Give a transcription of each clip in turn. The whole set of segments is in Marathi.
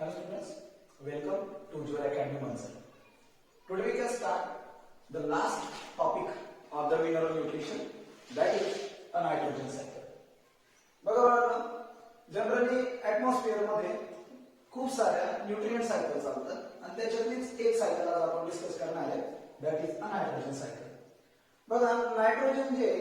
Hello students, welcome to Joy Academy Mansar. Today we can start the last topic of the mineral nutrition, that is a nitrogen cycle. बघा जनरली ॲटमॉस्फिअर मध्ये खूप साऱ्या न्यूट्रिएंट सायकल चालतात आणि त्याच्यातलीच एक सायकल आज आपण डिस्कस करणार आहे, that is a nitrogen cycle. बघा नायट्रोजन जे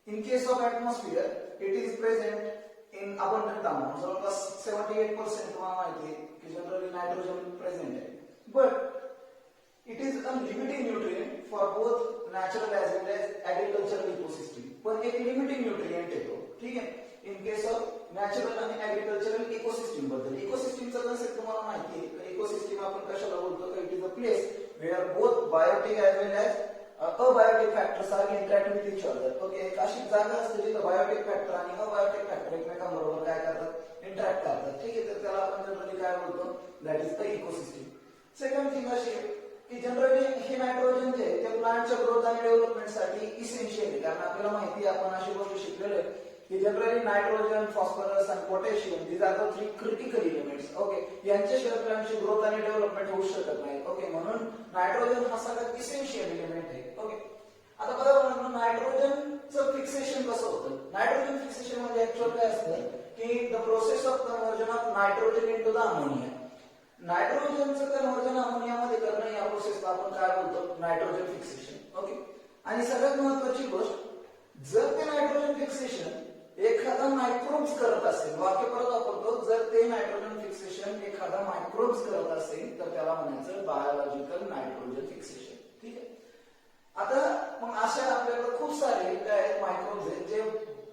in case of atmosphere it is present in abundant amount, जवळपास 78% तुम्हाला माहिती आहे की जनरली नायट्रोजन प्रेझेंट आहे, but it is a limiting nutrient for both natural as well as agricultural ecosystem. पण एक लिमिटिंग न्यूट्रिएंट येतो, ठीक आहे, इन केस ऑफ नॅचरल आणि ॲग्रिकल्चरल इकोसिस्टम बद्दल. इकोसिस्टमचा कन्सेप्ट तुम्हाला माहिती आहे. इकोसिस्टम आपण कशाला बोलतो, it is a place where both biotic as well as abiotic factors are interact with each other. Okay, एक अशी जागा असते जिथे बायोटिक फॅक्टर आणि अबायोटिक फॅक्टर एकमेकांबरोबर काय करतात, इंटरॅक्ट करतात, ठीक आहे. तर त्याला आपण जनरली काय बोलतो, that is the ecosystem. Second thing अशी की जनरली हे नायट्रोजन जे त्या प्लांटच्या ग्रोथ आणि डेव्हलपमेंटसाठी इसेन्शियल आहे. कारण आपल्याला माहिती आहे, आपण अशी गोष्ट शिकलेलो आहे की जनरली नायट्रोजन, फॉस्फरस आणि potassium these are the 3 critical elements. Okay, यांच्याशिवाय प्लांटची ग्रोथ आणि डेव्हलपमेंट होऊ शकत नाही. ओके, म्हणून नायट्रोजन हा सगळ्यात इसेन्शियल एलिमेंट आहे. ओके, आता बघा नायट्रोजनचं फिक्सेशन कसं होतं. नायट्रोजन फिक्सेशन म्हणजे ऍक्च्युअल काय असतं की the process of conversion of nitrogen into the ammonia. नायट्रोजनचं कन्व्हर्जन अमोनियामध्ये करणं या प्रोसेसला आपण काय बोलतो, नायट्रोजन फिक्सेशन. ओके, आणि सगळ्यात महत्वाची गोष्ट, जर ते नायट्रोजन फिक्सेशन एखादा मायक्रोब्स करत असेल, वाक्य परत वापरतो, जर ते नायट्रोजन फिक्सेशन एखादा मायक्रोब्स करत असेल तर त्याला म्हणायचं बायोलॉजिकल नायट्रोजन फिक्सेशन. ठीक आहे. आता मग अशा आपल्याकडे खूप सारे काय मायक्रोब्स आहेत जे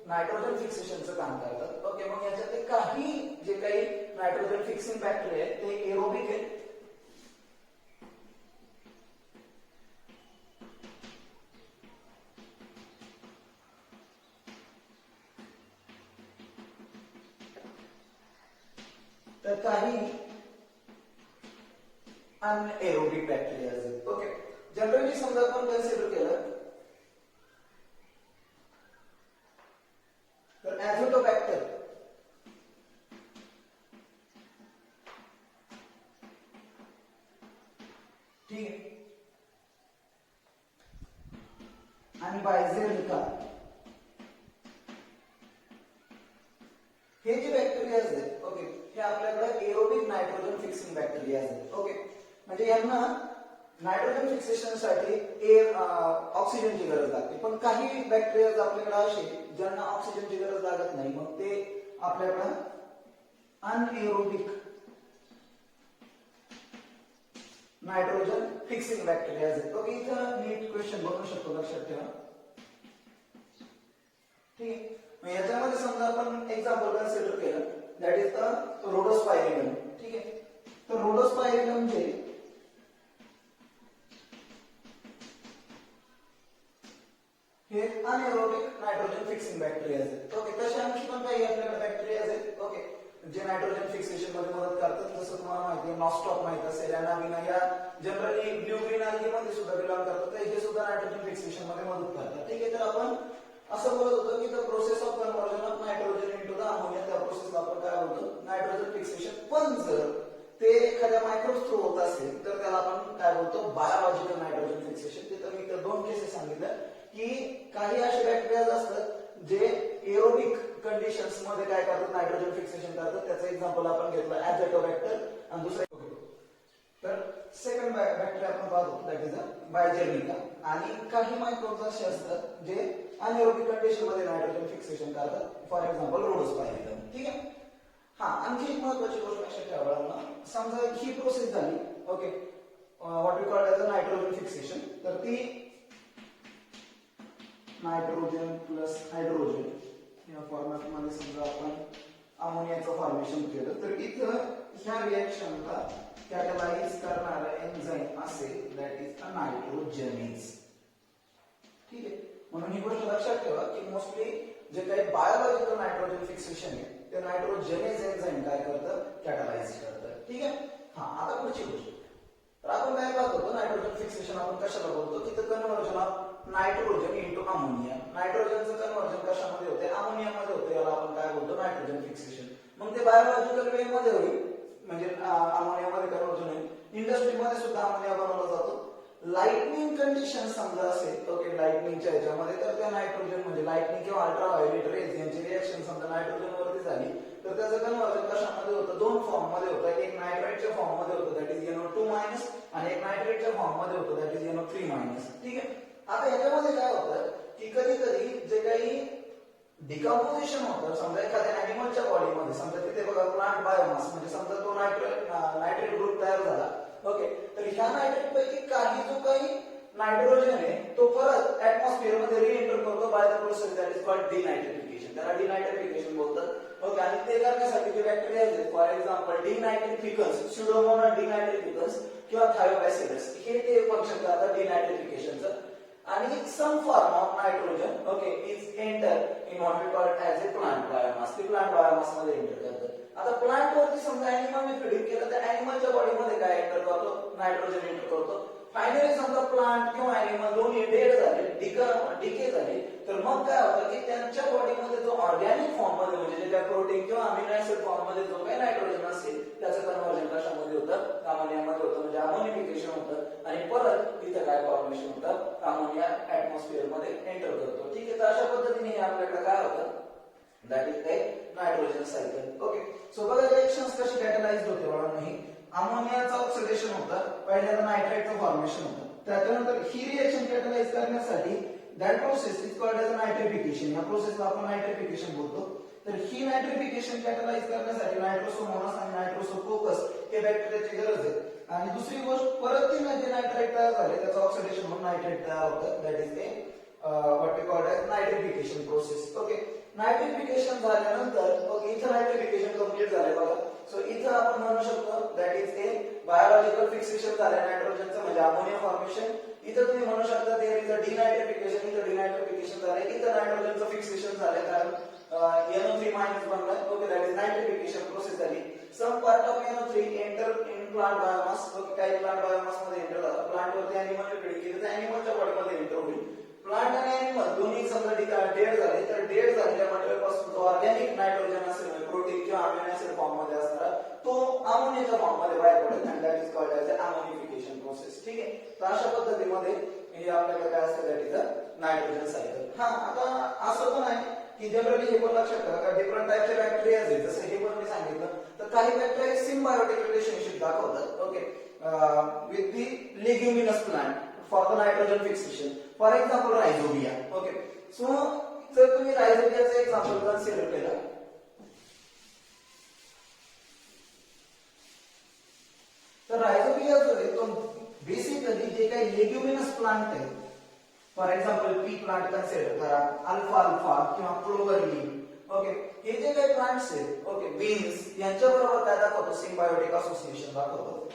नायट्रोजन फिक्सेशनचं काम करतात. ओके, मग याच्यातले काही जे काही नायट्रोजन फिक्सिंग बॅक्टेरिया आहेत ते एरोबिक आहेत, तर काही अनएरोबिक बॅक्टेरिया आहेत. ओके, जनरली समजा आपण कन्सिडर केलं तर ॲझोटोबॅक्टर, ठीक आहे, आणि बायझेलिका, हे जे बॅक्टेरिया आहेत, ओके, हे आपल्याकडे एरोबिक नायट्रोजन फिक्सिंग बॅक्टेरिया आहेत. ओके, म्हणजे यांना नायट्रोजन फिक्सेशनसाठी ऑक्सिजनची गरज लागते. पण काही बॅक्टेरिया आपल्याकडे असे ज्यांना ऑक्सिजनची गरज लागत नाही, मग ते आपल्याकडे अनएरोबिक नायट्रोजन फिक्सिंग बॅक्टेरिया आहेत. ओके, इथं नीट क्वेश्चन बनवू शकतो, लक्षात ठेवा. ठीक आहे, याच्यामध्ये समजा आपण एक्झाम्पल कन्सिडर केलं, दॅट इज द रोडोस्पायरिलम. ठीक आहे, तर रोडोस्पायरिलम जे हे अनएरोबिक नायट्रोजन फिक्सिंग बॅक्टेरिया आहेत. ओके, तसे आणखी पण काही आपल्याकडे बॅक्टेरिया आहेत, ओके, जे नायट्रोजन फिक्सेशन मध्ये मदत करतात. जसं तुम्हाला माहिती आहे, नॉस्टॉक माहित असेल, अनाबिना, या जनरली ब्ल्यू ग्रीन अल्गी मध्ये सुद्धा बिलॉंग करतात, तर हे सुद्धा नायट्रोजन फिक्सेशन मध्ये मदत करतात. ठीक आहे, तर आपण असं बोलत होतो की the process of conversion of nitrogen into the ammonia, त्या प्रोसेसला आपण काय बोलतो, नायट्रोजन फिक्सेशन. पण जर ते एखाद्या मायक्रोब्स थ्रू होत असेल तर त्याला आपण काय बोलतो, बायोलॉजिकल नायट्रोजन फिक्सेशन. तिथं मी 2 केसेस सांगितल्या की काही असे बॅक्टेरिया असतात जे एरोबिक कंडिशन्स मध्ये काय करतात, नायट्रोजन फिक्सेशन करतात. त्याचं एक्झाम्पल आपण घेतलं ॲझोटोबॅक्टर, आणि दुसरा तर सेकंड बॅक्टेरिया आपण पाहतो, दॅट इज बायजेर्मिका. आणि काही मायक्रोब्स असे असतात जे अनएरोबिक कंडिशन मध्ये नायट्रोजन फिक्सेशन करतात, फॉर एक्झाम्पल रोडोस्पायरिलम. ठीक आहे. हा, आणखी एक महत्वाची गोष्ट लक्षात ठेवा, समजा ही प्रोसेस झाली, okay, what we call as a nitrogen fixation, तर ती नायट्रोजन प्लस हायड्रोजन या फॉर्मॅट मध्ये समजा आपण अमोनियाचं फॉर्मेशन केलं, तर इथं ह्या रिएक्शनला कॅटलाइज करणारा एन्झाइम असेल, दॅट इज अ नायट्रोजेनेज. ठीक आहे, म्हणून ही गोष्ट लक्षात ठेवा की मोस्टली जे काही बायोलॉजिकल नायट्रोजन फिक्सेशन आहे ते नायट्रोजेनेज एन्झाइम काय करतं, कॅटलाइज करतं. ठीक आहे. हा, आता पुढची गोष्ट, तर आपण काय पाहत होतो, नायट्रोजन फिक्सेशन आपण कशाला बोलतो, तिथं conversion of nitrogen into ammonia. नायट्रोजनचं कन्व्हर्जन कशामध्ये होते, अमोनियामध्ये होते, याला आपण काय बोलतो, नायट्रोजन फिक्सेशन. मग ते बायोलॉजिकल वे मध्ये होईल, म्हणजे लाइटनिंग कंडिशन समजा असेल, ओके, लाइटनिंगच्या ह्याच्यामध्ये, तर त्या नायट्रोजन म्हणजे लाइटनिंग किंवा अल्ट्राव्हायोलेट रेज यांची रिएक्शन समजा नायट्रोजन वरती झाली, तर त्याचं कन्व्हर्जन कशामध्ये होतं, दोन फॉर्म मध्ये होतं. एक नायट्राइटच्या फॉर्म मध्ये होतं, दॅट इज NO2- आणि एक नायट्रेटच्या फॉर्म मध्ये होतं, दॅट इज NO3-. ठीक आहे. आता याच्यामध्ये काय होतं की कधी कधी जे काही डिकम्पोजिशन होतं, समजा एखाद्या अॅनिमलच्या बॉडीमध्ये, समजा तिथे बघा प्लांट बायोमास म्हणजे समजा तो नायट्रेट ग्रुप तयार झाला, ओके, तर ह्या नायट्रेट पैकी काही जो काही नायट्रोजन आहे तो परत ऍटमॉस्फिअर मध्ये रिएंटर करतो by the process that is called denitrification. त्याला डिनायट्रिफिकेशन बोलतात. ओके, आणि ते करण्यासाठी जे बॅक्टेरिया आहेत, फॉर एक्झाम्पल डिनायट्रिफिकन्स, स्युडोमोनास डिनायट्रिफिकन्स किंवा थायोबॅसिलस, हे ते फंक्शन करतात डिनायट्रिफिकेशनचं. आणि some form of nitrogen, okay, is enter in what we call as a plant biomass. ते प्लांट बायोमास मध्ये एंटर करतात. आता प्लांट वरती समजा अॅनिमलने फीडिंग केलं तर अॅनिमलच्या बॉडीमध्ये काय एंटर करतो, नायट्रोजन एंटर करतो. फायनली समजा प्लांट किंवा अॅनिमल दोन्ही डेड झाले, डिके झाले, तर मग काय होतं की त्यांच्या बॉडीमध्ये जो ऑर्गॅनिक फॉर्म मध्ये म्हणजे जे काही प्रोटीन किंवा अमिनो ऍसिड फॉर्म मध्ये जो काही नायट्रोजन असेल त्याचं कन्व्हर्जन कशामध्ये होतं, अमोनियामध्ये होतं, म्हणजे अमोनिफिकेशन होतं. आणि परत तिथं काय फॉर्मेशन होतं, अमोनिया ऍटमॉस्फिअर मध्ये एंटर करतो. ठीक आहे. तर अशा पद्धतीने आपल्याकडे काय होतं, that is A nitrogen cycle. Okay, so बघा रिएक्शन्स कशी कॅटलाइज्ड होते बघा. नाही, अमोनियाचं ऑक्सिडेशन होतं, पहिल्यांदा नायट्रेटचं फॉर्मेशन होतं, त्याच्यानंतर ही रिएक्शन कॅटलाइज करण्यासाठी that process is called as nitrification. या प्रोसेसला आपण नायट्रिफिकेशन बोलतो. तर ही नायट्रिफिकेशन कॅटलाइज करण्यासाठी नायट्रोसोमोनास आणि नायट्रोसोकोकस हे बॅक्टेरियाची गरज आहे. आणि दुसरी गोष्ट, परत ती जे नायट्रेट तयार झाले त्याचं ऑक्सिडेशन होऊन नायट्रेट तयार होतं, that is a what we called as nitrification process. Okay, nitrification झाल्यानंतर, ओके, इथं नायट्रिफिकेशन कंप्लीट झालंय बघा. सो इथं आपण म्हणू शकतो that is a biological fixation झालंय नायट्रोजनचं, म्हणजे अमोनिया फॉर्मेशन. इथं तुम्ही म्हणू शकता देयर इज अ डिनायट्रिफिकेशन, इथं डिनायट्रिफिकेशन झालंय, इथं नायट्रोजनचं फिक्सेशन झालंय कारण NO3- बनलाय. Okay, that is nitrification process झाली. Some part of NO3 enter in plant biomass. Okay, काही प्लांट बायोमास मध्ये एंटर झाला, प्लांट वरती अॅनिमलने फीडिंग केली तर अॅनिमलच्या बॉडीमध्ये एंटर होईल. प्लांट आणि अॅनिमल दोन्ही समजा डेड झाले, तर डेड झालेल्या मटेरियल पासून जो ऑर्गॅनिक नायट्रोजन असेल, प्रोटीन किंवा अमिनो ऍसिड फॉर्म मध्ये असणारा, तो अमोनियाच्या फॉर्म मध्ये बाहेर पडेल, आणि that is called as ammonification process. ठीक आहे. तर अशा पद्धतीमध्ये हे आपल्याकडे काय असतं, दॅट इज नायट्रोजन सायकल. हा, आता असं पण आहे की जनरली हे पण लक्षात ठेवा का डिफरंट टाइपचे बॅक्टेरिया आहेत, जसं हे पण मी सांगितलं, तर काही बॅक्टेरिया सिम्बायोटिक रिलेशनशिप दाखवतात, okay, with the leguminous plant for the nitrogen fixation. For example rhizobia. Okay, so जर तुम्ही रायझोबियाचं एक्झाम्पल कन्सिडर केलं, तर रायझोबिया जो आहे तो बेसिकली जे काही लेग्युमिनस प्लांट आहे, for example P plant consider करा, अल्फा किंवा क्लोवर लीफ. ओके, हे जे काही प्लांट्स आहेत, ओके, बीन्स, यांच्या बरोबर काय दाखवतो, सिम्बायोटिक असोसिएशन दाखवतो.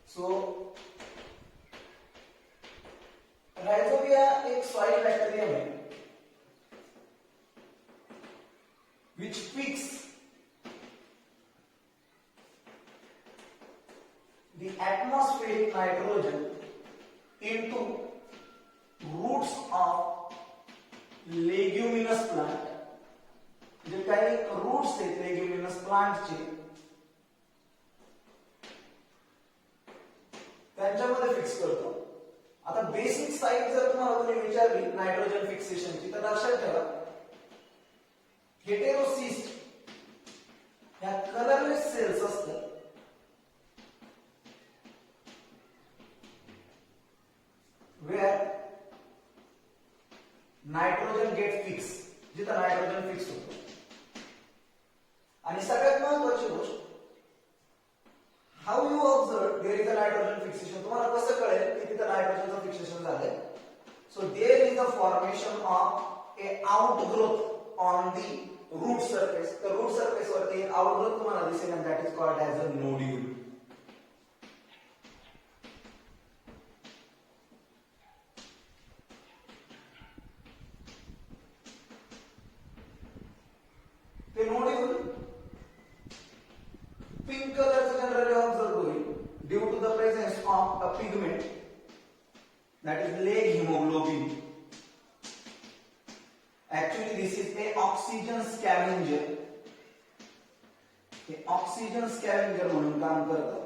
सो रायझोबिया एक सॉइल बॅक्टेरियम आहे which fix the atmospheric nitrogen into roots of leguminous plant. जे काही रूट्स आहेत लेग्युमिनस प्लांटचे, त्यांच्यामध्ये फिक्स करतो. आता बेसिक साईट जर तुम्हाला कोणी विचारली नायट्रोजन फिक्सेशनची, तर लक्षात ठेवा हेटेरोसिस्ट ह्या कलरलेस सेल्स असतात, where नायट्रोजन गेट फिक्स, जिथं नायट्रोजन फिक्स होतो. आणि सगळ्यात महत्वाची गोष्ट, how you observe there is a nitrogen fixation. तुम्हाला कसं कळेल की तिथं नायट्रोजनचं फिक्सेशन झालंय. So there is a formation of a outgrowth on the root surface. तर रूट सरफेस वरती आउटग्रोथ तुम्हाला दिसेल, आणि that is called as a nodule. ते नोड्यूल पिंक कलरचं जनरली ऑब्झर्व होईल due to the presence of a pigment that is leg hemoglobin. Actually this is a oxygen scavenger. हे ऑक्सिजन स्कॅव्हेंजर म्हणून काम करतं.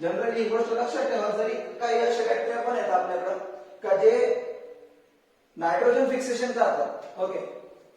जनरली ही गोष्ट लक्षात ठेवा, जरी काही असे बॅक्टेरिया पण आहेत आपल्याकडे का जे नायट्रोजन फिक्सेशन करतात. ओके,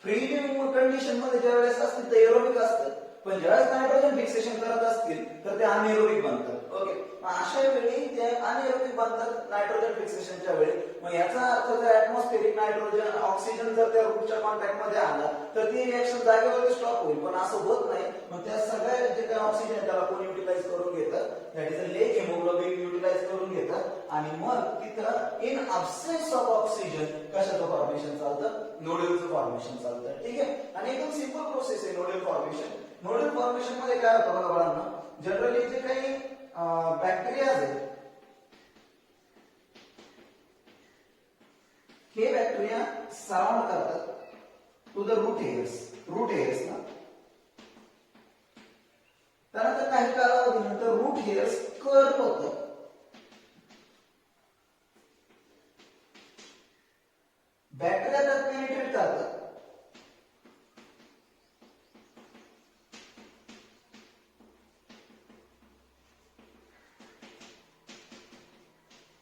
फ्री लिव्हिंग कंडिशन मध्ये ज्यावेळेस असतील ते एरोबिक असतात, पण ज्यावेळेस नायट्रोजन फिक्सेशन करत असतील तर ते अनएरोबिक बनतात. ओके, अशा वेळी ते अनएरोबिक बनतात नायट्रोजन फिक्सेशनच्या वेळी. मग याचा अर्थ जर ऍटमॉस्फेरिक नायट्रोजन ऑक्सिजन जर त्या रूटच्या कॉन्टॅक्ट मध्ये आला तर ती रिएक्शन जागेवरती स्टॉप होईल, पण असं होत नाही. मग त्या सगळ्या जे काही ऑक्सिजन त्याला कोण युटिलाइज करून घेतं, that is a leg haemoglobin utilise करून घेतं, आणि मग तिथं इन अब्सेन्स ऑफ ऑक्सिजन कशाचं फॉर्मेशन चालतं, नोड्यूलचं फॉर्मेशन चालतं. ठीक आहे, आणि एकदम सिंपल प्रोसेस आहे नोड्यूल फॉर्मेशन. नोडल फॉर्मेशन मध्ये काय होतं बघा बाळांनो, जनरली जे काही बॅक्टेरिया आहेत हे बॅक्टेरिया सराउंड करतात टू द रूट हेअर्स ना. त्यानंतर काही कालावधीनंतर रूट हेअर्स कर्व होतं, बॅक्टेरिया त्यात पेनिट्रेट करतात,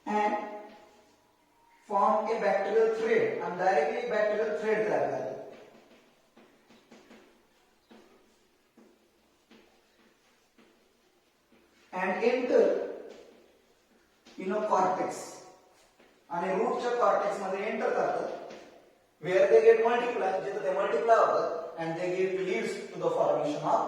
and form a bacterial thread and directly bacterial thread तयार करतात. and enter in a cortex आणि रूटच्या कॉर्टेक्स मध्ये एंटर करतात, where they get multiply, जिथे ते मल्टिप्लाय होतात and they give leads to the formation of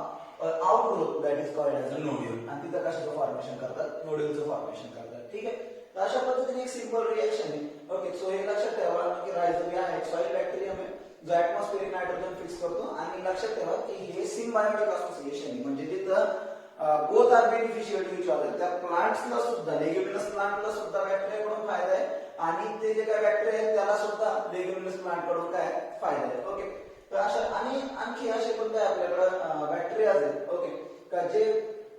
outgrowth that is called as a nodule. आणि तिथे कशाचं फॉर्मेशन करतात, नोड्यूलचं फॉर्मेशन करतात. ठीक आहे, तर अशा पद्धतीने एक सिंपल रिएक्शन आहे. ओके, सो हे लक्षात ठेवा की रायझोबिया हा एक सॉइल बॅक्टेरियम आहे जो ऍटमॉस्फेरिक नायट्रोजन फिक्स करतो. आणि लक्षात ठेवा की हे सिम्बायोटिक असोसिएशन आहे, म्हणजे तिथं both are beneficial to each other. त्या प्लांट्सला सुद्धा, लेग्युमिनस प्लांटला सुद्धा बॅक्टेरियाकडून फायदा आहे, आणि ते जे काय बॅक्टेरिया आहेत त्याला सुद्धा लेग्युमिनस प्लांट कडून काय फायदा आहे. ओके, तर अशा आणि आणखी असे पण काय आपल्याकडे बॅक्टेरिया आहेत ओके का जे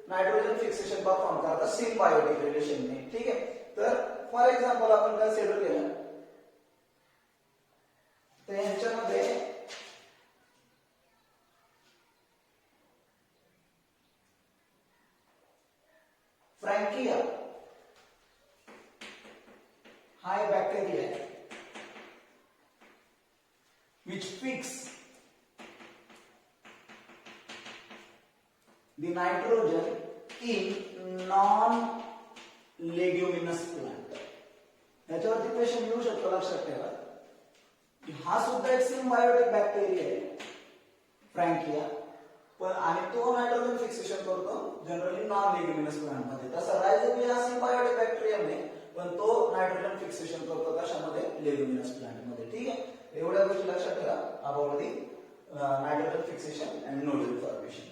नायट्रोजन फिक्सेशन परफॉर्म करतात सिम्बायोटिक रिलेशनने. ठीक आहे, तर फॉर एक्झाम्पल आपण कन्सिडर केलं तर ह्याच्यामध्ये फ्रँकिया हा एक बॅक्टेरिया आहे which fix the nitrogen in non-leguminous plant. याच्यावरती क्वेश्चन येऊ शकतो, लक्षात ठेवा की हा सुद्धा एक सिम्बायोटिक बॅक्टेरिया आहे फ्रँकिया, पण आणि तो नायट्रोजन फिक्सेशन करतो जनरली नॉन लेग्युमिनस प्लांट मध्ये. तसा रायझोबिया हा सिम्बायोटिक बॅक्टेरिया नाही, पण तो नायट्रोजन फिक्सेशन करतो कशामध्ये, लेग्युमिनस प्लांट मध्ये. ठीक आहे, एवढ्या गोष्टी लक्षात ठेवा about the nitrogen fixation and nodule formation.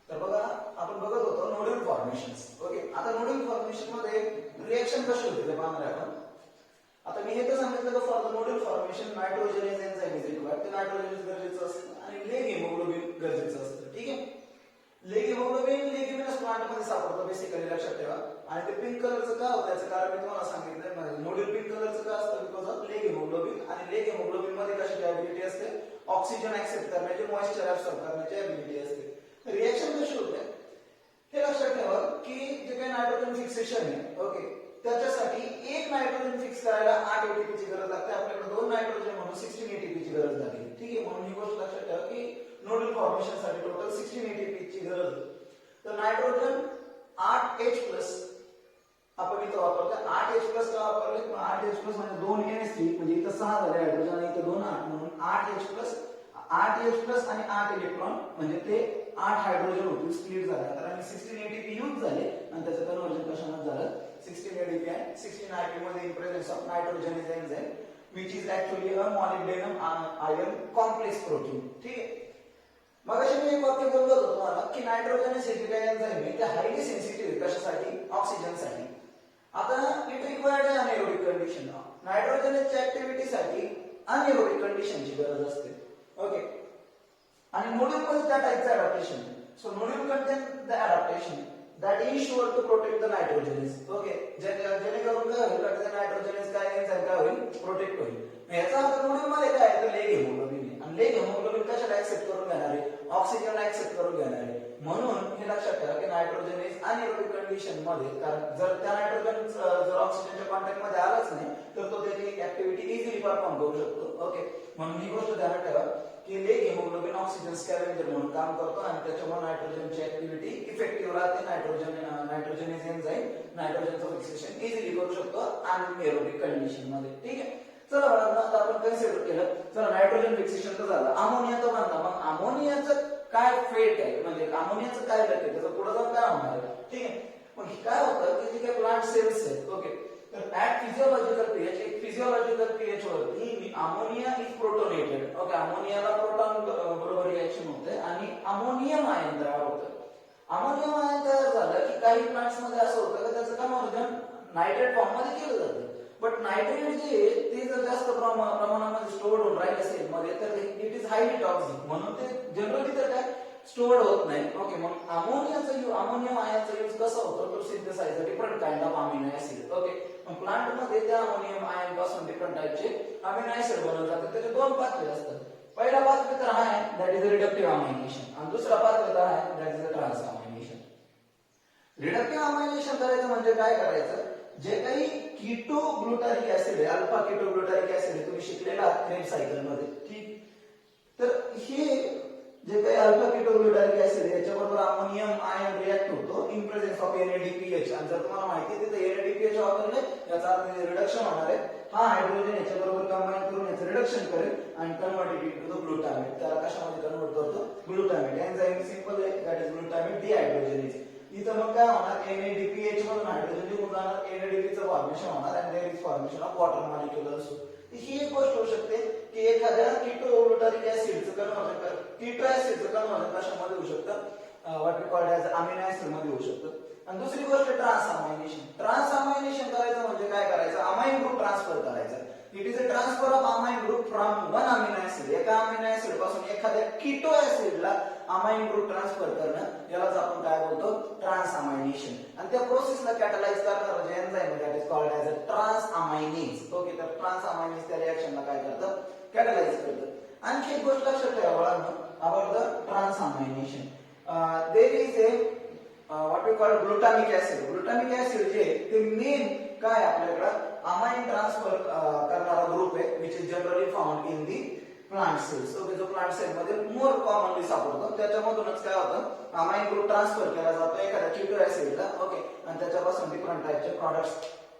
तर बघा आपण बघत होतो नोड्यूल फॉर्मेशन. ओके, आता नोड्यूल फॉर्मेशन मध्ये रिएक्शन कशी होते ते पाहणार आहे आपण. आता मी हे तर सांगितलं की for the nodule formation nitrogen is enzyme is required. ते नायट्रोजन गरजेचं असतं आणि लेग हिमोग्लोबिन गरजेचं असतं. ठीक आहे, लेग हिमोग्लोबिन लेग्युमिनस प्लांट मध्ये सापडतं बेसिकली, लक्षात ठेवा. आणि ते पिंक कलरचं का होतं याचं कारण मी तुम्हाला सांगितलंय. नोड्यूल पिंक कलरचं का असतं, बिकॉज ऑफ लेग हिमोग्लोबिन. आणि लेग हिमोग्लोबिन मध्ये कशाची ऍबिलिटी असते, ऑक्सिजन ऍक्सेप्ट करण्याची, मॉइश्चर ऍब्सॉर्ब करण्याची ऍबिलिटी असते. रिएक्शन कशी होते हे लक्षात ठेवा की जे काही नायट्रोजन फिक्सेशन आहे ओके त्याच्यासाठी एक नायट्रोजन फिक्स करायला 8 एटीपी ची गरज लागते. आपल्याकडे 2 नायट्रोजन म्हणून 16 एटीपी ची गरज लागते. ठीक आहे, म्हणून ही गोष्ट लक्षात ठेवा की नोड्यूल फॉर्मेशन साठी टोटल 16 एटीपी ची गरज आहे. तर नायट्रोजन 8H+ आपण इथं वापरतो. 8H+ का वापरले, 8H+ म्हणजे 2 NH3 म्हणजे इथं 6 झाले हायड्रोजन आणि इथं 2 8 म्हणून 8H+ 8H+ आणि 8 इलेक्ट्रॉन म्हणजे ते 8 हायड्रोजन होतील स्प्लिट झाल्यानंतर, आणि 16 एटीपी यूज झाले आणि त्याचं कन्व्हर्जन कशामध्ये झालं 16 एटीपी आणि 16 आयपी मध्ये in presence of nitrogen is enzyme which is actually a molybdenum iron complex protein. ठीक आहे, मग अशी मी एक वाक्य बोललो होतो तुम्हाला की नायट्रोजन हे जे काही एन्झाइम आहे ते हायली सेन्सिटिव्ह आहे कशासाठी, ऑक्सिजनसाठी. आता इट रिक्वायर्ड अनएरोबिक कंडिशन. नायट्रोजनच्या ऍक्टिव्हिटीसाठी अनएरोबिक कंडिशनची गरज असते. ओके, आणि नोड्यूल मध्ये त्या टाइपचं अडॅप्टेशन. So nodule contain the adaptation that ensure to protect the nitrogens. Okay, जेणेकरून काय होईल, नायट्रोजन काय एन्झाइम काय होईल प्रोटेक्ट होईल. याचा अर्थ मध्ये काय आहे तर लेग हेमोग्लोबिन आहे आणि लेग हेमोग्लोबिन कशाला ऍक्सेप्ट करून घेणार आहे ऑक्सिजन ऍक्सेप्ट करून घेणार आहे. म्हणून हे लक्षात ठेवा की नायट्रोजन इज अनएरोबिक कंडिशन मध्ये, कारण जर त्या नायट्रोजन जर ऑक्सिजनच्या कॉन्टॅक्ट मध्ये आलाच नाही तर तो त्याची ऍक्टिव्हिटी इझिली परफॉर्म करू शकतो. ओके, म्हणून ही गोष्ट ध्यानात ठेवा की लेग हेमोग्लोबिन ऑक्सिजन स्कॅव्हेंजर म्हणून काम करतो आणि त्याच्यामुळे नायट्रोजनची ऍक्टिव्हिटी इफेक्टिव्ह राहते. नायट्रोजन इज एन्झाइम नायट्रोजनचं फिक्सेशन इझिली करू शकतो अनएरोबिक कंडिशन मध्ये. ठीक आहे, चला आता आपण कन्सिडर केलं. चला नायट्रोजन फिक्सेशन तर झालं, अमोनियाचं बांधा. मग अमोनियाचं काय फेट आहे म्हणजे अमोनियाचं काय लक आहे त्याचं पुढे जाऊन काय होणार आहे. ठीक आहे, मग काय होतं की जे काही प्लांट सेल्स आहेत ओके तर ऍट फिजियोलॉजिकल पीएच एक फिजियोलॉजिकल पीएच वरती अमोनिया इज प्रोटोनेटेड. ओके, अमोनियाला प्रोटॉन बरोबर रिएक्शन होते आणि अमोनियम आयन तयार होतं. अमोनियम आयन तयार झालं की काही प्लांट्स मध्ये असं होतं की त्याचं कन्व्हर्जन नायट्रेट फॉर्म मध्ये केलं जातं. बट नायट्रेट जे ते जर जास्त प्रमाणामध्ये स्टोअर्ड होऊन राहिले सेल मध्ये तर इट इज हायली टॉक्सिक, म्हणून ते जनरली तर काय स्टोअर्ड होत नाही. ओके, मग अमोनियम आयनचा यूज कसा होतो तो synthesise different kind of amino acid. Okay, मग प्लांट मध्ये त्या अमोनियम आयन पासून डिफरंट टाइपचे अमिनो ऍसिड बनवले जातात. त्याचे दोन पाथवे असतात. पहिला पाथवे तर हा आहे दॅट इज रिडक्टिव्ह अमायनेशन आणि दुसरा पाथवे तर आहे दॅट इज ट्रान्सअमायनेशन. रिडक्टिव्ह अमायनेशन करायचं म्हणजे काय करायचं, जे काही कीटो ग्लुटारिक ऍसिड आहे अल्फा कीटो ग्लुटारिक ऍसिड तुम्ही शिकलेला आहात क्रेब सायकल मध्ये. ठीक, तर हे जे काही अल्फा कीटो ग्लुटारिक ऍसिड आहे याच्याबरोबर अमोनियम आयन रिएक्ट होतो इन प्रेझेन्स ऑफ NADPH. आणि जर तुम्हाला माहिती आहे तिथे NADPH वापरले याचा अर्थ रिडक्शन होणार आहे. हा हायड्रोजन याच्याबरोबर कंबाईन करून याचं रिडक्शन करेल आणि convert it to the glutamate. त्याला कशामध्ये कन्वर्ट करतो ग्लुटामेट. एन्झाइम सिंपल आहे दॅट इज ग्लुटामेट डिहायड्रोजनेज. इथं मग काय होणार NADPH मधून हायड्रोजन निघून जाणार, NADP चं फॉर्मेशन होणार आणि there is formation of water molecule असो. ही एक गोष्ट होऊ शकते की एखाद्या कीटो ग्लुटारिक ऍसिडचं कन्वर्जन कीटो ऍसिडचं कन्वर्जन कशामध्ये होऊ शकतं what we called as amino acid मध्ये होऊ शकतं. आणि दुसरी गोष्ट ट्रान्सअमायनेशन. ट्रान्सअमायनेशन करायचं म्हणजे काय करायचं अमाइन ग्रुप ट्रान्सफर करायचा. It is a transfer of amine group from one amino acid एका अमिनो ऍसिड पासून एखाद्या कीटो ऍसिडला अमाइन ग्रुप ट्रान्सफर करणं यालाच आपण काय बोलतो ट्रान्सअमायनेशन. आणि त्या प्रोसेसला कॅटलाइज करणारा जे एन्झाइम आहे that is called as a transaminase. Okay, तर ट्रान्सअमायनेज त्या रिएक्शनला काय करतं कॅटलाइज करतं. आणखी एक गोष्ट लक्षात ठेवा बाळांनो about the transamination. There is a what we call glutamic acid. Glutamic acid जे ते मेन काय आपल्याकडे अमाइन ट्रान्सफर करणारा ग्रुप आहे which is generally found in the plant cells. Okay, जो प्लांट सेल मध्ये मोर कॉमनली सापडतो त्याच्यामधूनच काय होतं अमाइन ग्रुप ट्रान्सफर केला जातो एखाद्या कीटो ऍसिडला. ओके, आणि त्याच्यापासून डिफरंट टाइपचे प्रॉडक्ट्स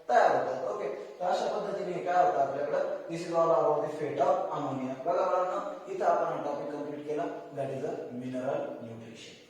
तयार होतात. ओके, तर अशा पद्धतीने काय होतं आपल्याकडे दिस इज ऑल अबाउट द फेट ऑफ अमोनिया. बघा बघा इथं आपण टॉपिक कंप्लीट केला that is a mineral nutrition.